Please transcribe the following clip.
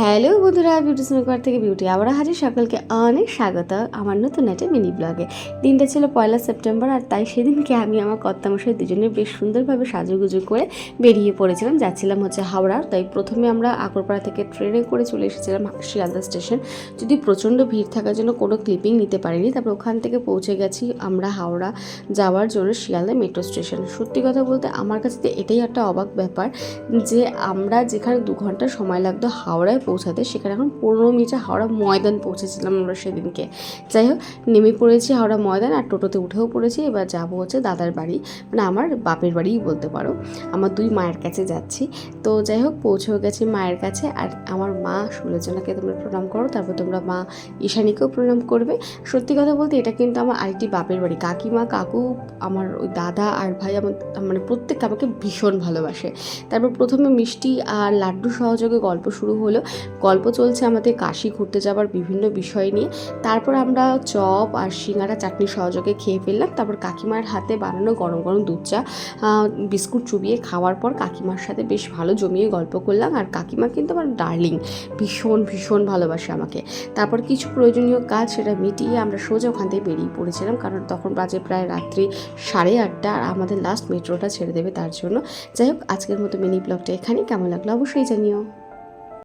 Hello বন্ধুরা, beauty স্মেকার থেকে beauty আবার হাজির। সকলকে অনেক স্বাগত আমার নতুন একটা মিনি ব্লগে। দিনটা ছিল 1 সেপ্টেম্বর, আর তাই সেদিনকে আমি আমার কর্তামশাই দুজনে বেশ সুন্দরভাবে সাজুগুজু করে বেরিয়ে পড়েছিলাম। যাচ্ছিলাম হচ্ছে হাওড়া। তাই প্রথমে আমরা আগরপাড়া থেকে ট্রেনে করে চলে এসেছিলাম শিয়ালদা স্টেশন। যদি প্রচণ্ড ভিড় থাকার জন্য কোনো ক্লিপিং নিতে পারিনি। তারপর ওখান থেকে পৌঁছে গেছি আমরা হাওড়া যাওয়ার জন্য শিয়ালদা মেট্রো স্টেশন। সত্যি কথা বলতে আমার কাছে তো এটাই একটা অবাক ব্যাপার যে আমরা যেখানে 2 ঘন্টা সময় লাগতো হাওড়ায় পৌঁছাতে, সেখানে এখন 15 মিনিটে হাওড়া ময়দান পৌঁছেছিলাম আমরা সেদিনকে। যাই হোক, নেমে পড়েছি হাওড়া ময়দান, আর টোটোতে উঠেও পড়েছি। এবার যাবো হচ্ছে দাদার বাড়ি, মানে আমার বাপের বাড়িই বলতে পারো। আমার 2 মায়ের কাছে যাচ্ছি। তো যাই হোক, পৌঁছেও গেছি মায়ের কাছে। আর আমার মা সুলোচনাকে তোমরা প্রণাম করো, তারপর তোমরা মা ঈশানীকেও প্রণাম করবে। সত্যি কথা বলতে এটা কিন্তু আমার আরেকটি বাপের বাড়ি। কাকিমা, কাকু, আমার ওই দাদা আর ভাই আমার মানে প্রত্যেকে আমাকে ভীষণ ভালোবাসে। তারপর প্রথমে মিষ্টি আর লাড্ডু সহযোগে গল্প শুরু হলো। গল্প চলছে আমাদের কাশি ঘুরতে যাওয়ার বিভিন্ন বিষয় নিয়ে। তারপর আমরা চপ আর সিঙ্গারা চাটনি সহযোগে খেয়ে ফেললাম। তারপর কাকিমার হাতে বানানো গরম গরম দুধ চা বিস্কুট চুবিয়ে খাওয়ার পর কাকিমার সাথে বেশ ভালো জমিয়ে গল্প করলাম। আর কাকিমা কিন্তু আমার ডার্লিং, ভীষণ ভীষণ ভালোবাসে আমাকে। তারপর কিছু প্রয়োজনীয় কাজ সেটা মিটিয়ে আমরা সোজা ওখান থেকে বেরিয়ে পড়েছিলাম, কারণ তখন বাজে প্রায় রাত্রি 8:30, আর আমাদের লাস্ট মেট্রোটা ছেড়ে দেবে তার জন্য। যাই হোক, আজকের মতো মিনি ব্লগটা এখানেই। কেমন লাগলো অবশ্যই জানিও।